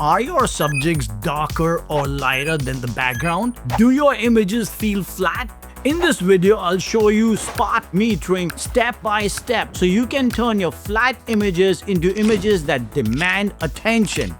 Are your subjects darker or lighter than the background? Do your images feel flat? In this video, I'll show you spot metering step by step so you can turn your flat images into images that demand attention.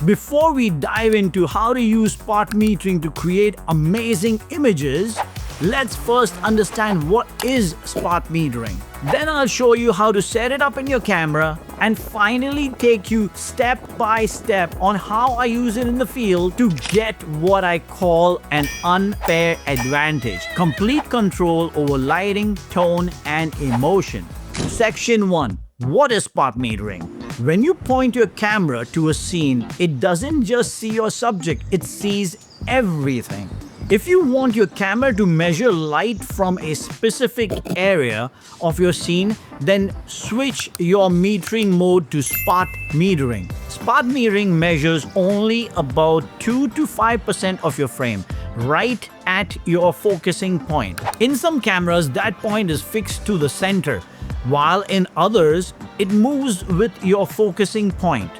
Before we dive into how to use spot metering to create amazing images, let's first understand what is spot metering. Then I'll show you how to set it up in your camera and finally take you step by step on how I use it in the field to get what I call an unfair advantage: complete control over lighting, tone, and emotion. Section 1. What is spot metering? When you point your camera to a scene, it doesn't just see your subject, it sees everything. If you want your camera to measure light from a specific area of your scene, then switch your metering mode to spot metering. Spot metering measures only about 2 to 5% of your frame, right at your focusing point. In some cameras, that point is fixed to the center, while in others, it moves with your focusing point.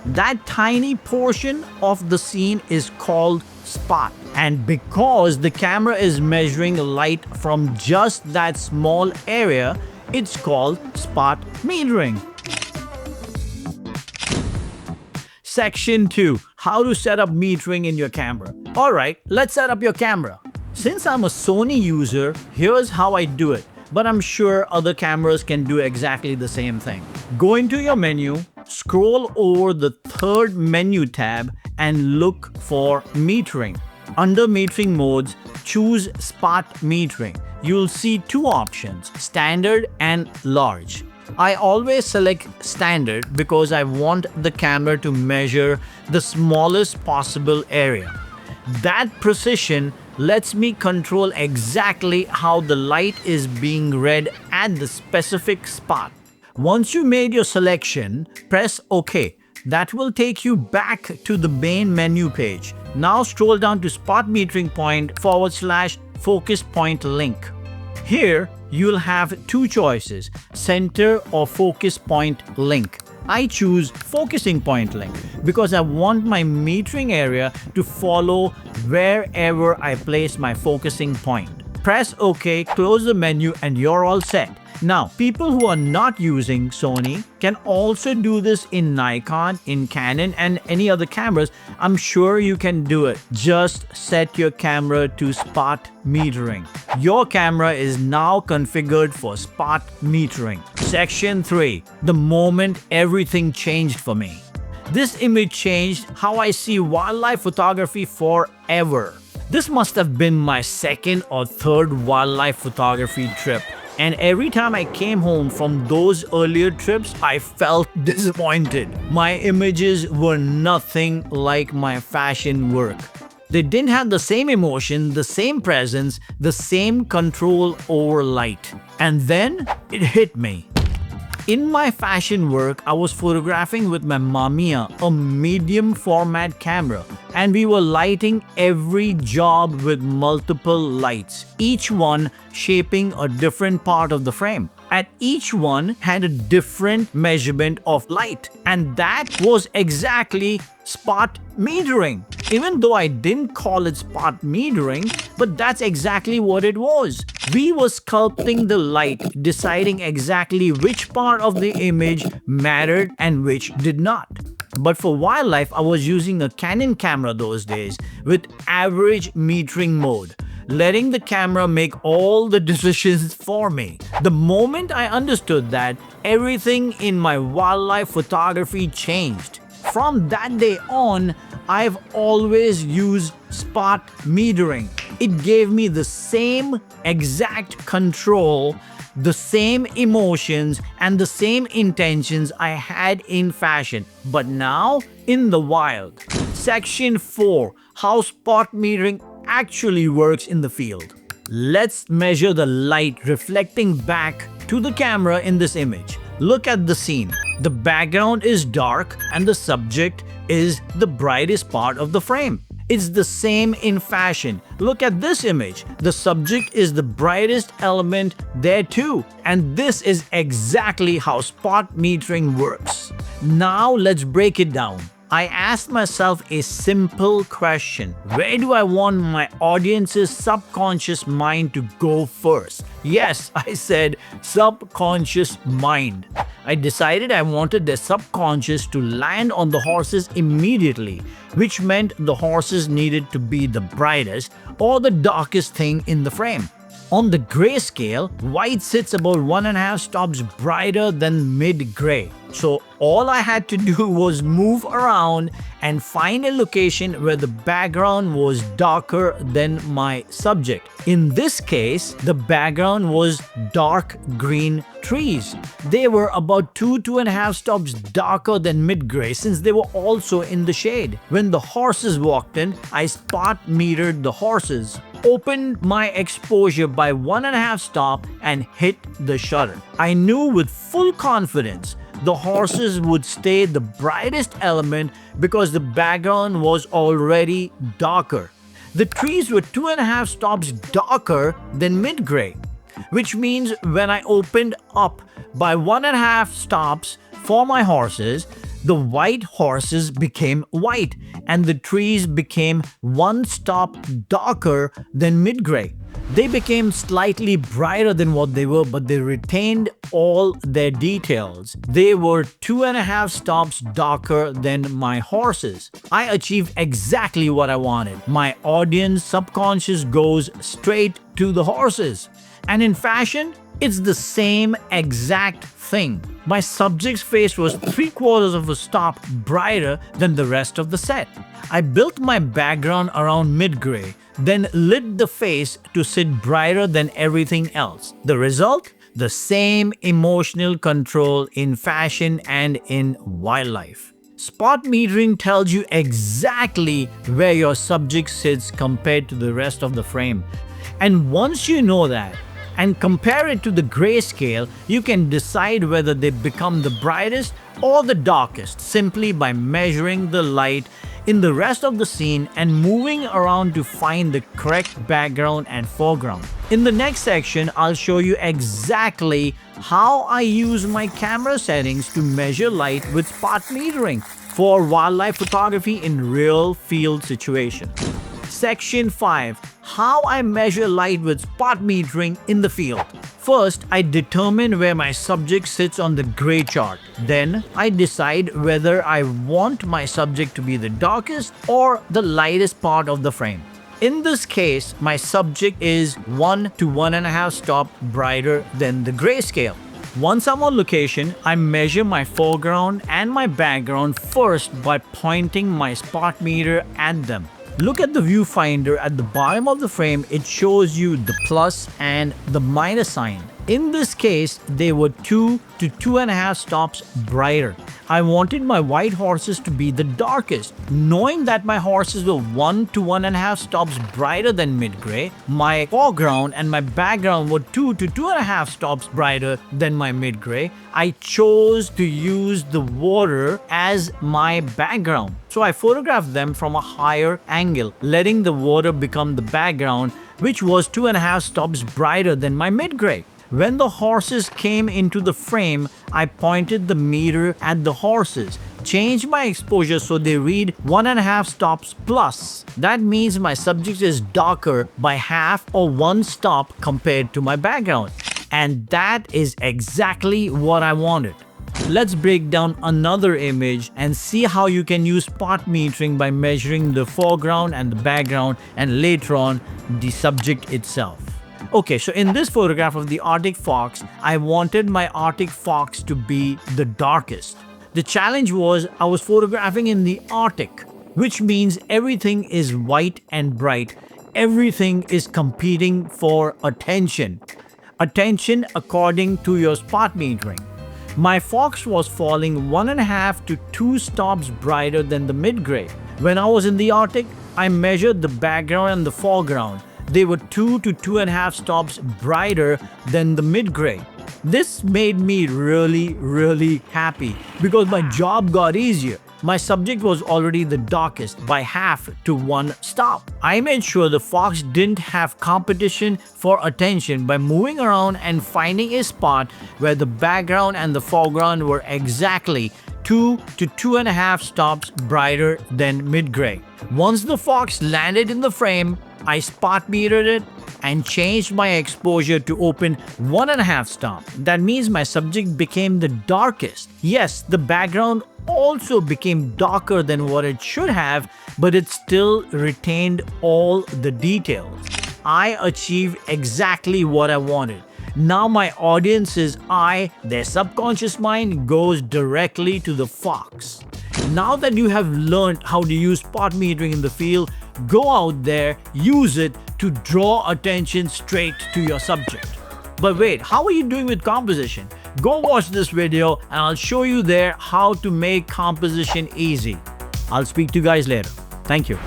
That tiny portion of the scene is called spot. And because the camera is measuring light from just that small area, it's called spot metering. Section 2. How to set up metering in your camera. Alright, let's set up your camera. Since I'm a Sony user, here's how I do it. But I'm sure other cameras can do exactly the same thing. Go into your menu, scroll over the third menu tab and look for metering. Under metering modes, choose spot metering. You'll see two options: standard and large. I always select standard because I want the camera to measure the smallest possible area. That precision lets me control exactly how the light is being read at the specific spot. Once you made your selection, press OK. That will take you back to the main menu page. Now scroll down to spot metering point / focus point link. Here, you'll have two choices: center or focus point link. I choose focusing point link because I want my metering area to follow wherever I place my focusing point. Press OK, close the menu, and you're all set. Now, people who are not using Sony can also do this in Nikon, in Canon, and any other cameras. I'm sure you can do it. Just set your camera to spot metering. Your camera is now configured for spot metering. Section 3. The moment everything changed for me. This image changed how I see wildlife photography forever. This must have been my second or third wildlife photography trip. And every time I came home from those earlier trips, I felt disappointed. My images were nothing like my fashion work. They didn't have the same emotion, the same presence, the same control over light. And then it hit me. In my fashion work, I was photographing with my Mamiya, a medium format camera, and we were lighting every job with multiple lights, each one shaping a different part of the frame. And each one had a different measurement of light. And that was exactly spot metering. Even though I didn't call it spot metering, but that's exactly what it was. We were sculpting the light, deciding exactly which part of the image mattered and which did not. But for wildlife, I was using a Canon camera those days with average metering mode, letting the camera make all the decisions for me. The moment I understood that, everything in my wildlife photography changed. From that day on, I've always used spot metering. It gave me the same exact control, the same emotions, and the same intentions I had in fashion, but now in the wild. Section 4. How spot metering actually works in the field. Let's measure the light reflecting back to the camera in this image. Look at the scene. The background is dark and the subject is the brightest part of the frame. It's the same in fashion. Look at this image. The subject is the brightest element there too. And this is exactly how spot metering works. Now let's break it down. I asked myself a simple question. Where do I want my audience's subconscious mind to go first? Yes, I said subconscious mind. I decided I wanted their subconscious to land on the horses immediately, which meant the horses needed to be the brightest or the darkest thing in the frame. On the grayscale, white sits about 1.5 stops brighter than mid-gray. So all I had to do was move around and find a location where the background was darker than my subject. In this case, the background was dark green trees. They were about 2.5 stops darker than mid-gray since they were also in the shade. When the horses walked in, I spot metered the horses, opened my exposure by 1.5 stop and hit the shutter. I knew with full confidence the horses would stay the brightest element because the background was already darker. The trees were 2.5 stops darker than mid-gray, which means when I opened up by 1.5 stops for my horses, the white horses became white and the trees became 1 stop darker than mid-gray. They became slightly brighter than what they were, but they retained all their details. They were 2.5 stops darker than my horses. I achieved exactly what I wanted. My audience subconscious goes straight to the horses. And in fashion, it's the same exact thing. My subject's face was 3/4 of a stop brighter than the rest of the set. I built my background around mid-gray, then lit the face to sit brighter than everything else. The result? The same emotional control in fashion and in wildlife. Spot metering tells you exactly where your subject sits compared to the rest of the frame. And once you know that, and compare it to the grayscale, you can decide whether they become the brightest or the darkest simply by measuring the light in the rest of the scene and moving around to find the correct background and foreground. In the next section, I'll show you exactly how I use my camera settings to measure light with spot metering for wildlife photography in real field situations. Section 5. How I measure light with spot metering in the field. First, I determine where my subject sits on the gray chart. Then, I decide whether I want my subject to be the darkest or the lightest part of the frame. In this case, my subject is 1 to 1.5 stops brighter than the grayscale. Once I'm on location, I measure my foreground and my background first by pointing my spot meter at them. Look at the viewfinder at the bottom of the frame. It shows you the plus and the minus sign. In this case, they were 2 to 2.5 stops brighter. I wanted my white horses to be the darkest. Knowing that my horses were 1 to 1.5 stops brighter than mid-gray, my foreground and my background were 2 to 2.5 stops brighter than my mid-gray, I chose to use the water as my background. So I photographed them from a higher angle, letting the water become the background, which was 2.5 stops brighter than my mid-gray. When the horses came into the frame, I pointed the meter at the horses, changed my exposure so they read 1.5 stops plus. That means my subject is darker by half or 1 stop compared to my background. And that is exactly what I wanted. Let's break down another image and see how you can use spot metering by measuring the foreground and the background and later on the subject itself. Okay, so in this photograph of the Arctic fox, I wanted my Arctic fox to be the darkest. The challenge was I was photographing in the Arctic, which means everything is white and bright. Everything is competing for attention. Attention according to your spot metering. My fox was falling 1.5 to 2 stops brighter than the mid-gray. When I was in the Arctic, I measured the background and the foreground. They were 2 to 2.5 stops brighter than the mid-gray. This made me really happy because my job got easier. My subject was already the darkest by half to 1 stop. I made sure the fox didn't have competition for attention by moving around and finding a spot where the background and the foreground were exactly 2 to 2.5 stops brighter than mid-gray. Once the fox landed in the frame, I spot metered it and changed my exposure to open 1.5 stop. That means my subject became the darkest. Yes, the background also became darker than what it should have, but it still retained all the details. I achieved exactly what I wanted. Now my audience's eye, their subconscious mind, goes directly to the fox. Now that you have learned how to use spot metering in the field, go out there, use it to draw attention straight to your subject. But wait, how are you doing with composition? Go watch this video and I'll show you there how to make composition easy. I'll speak to you guys later. Thank you.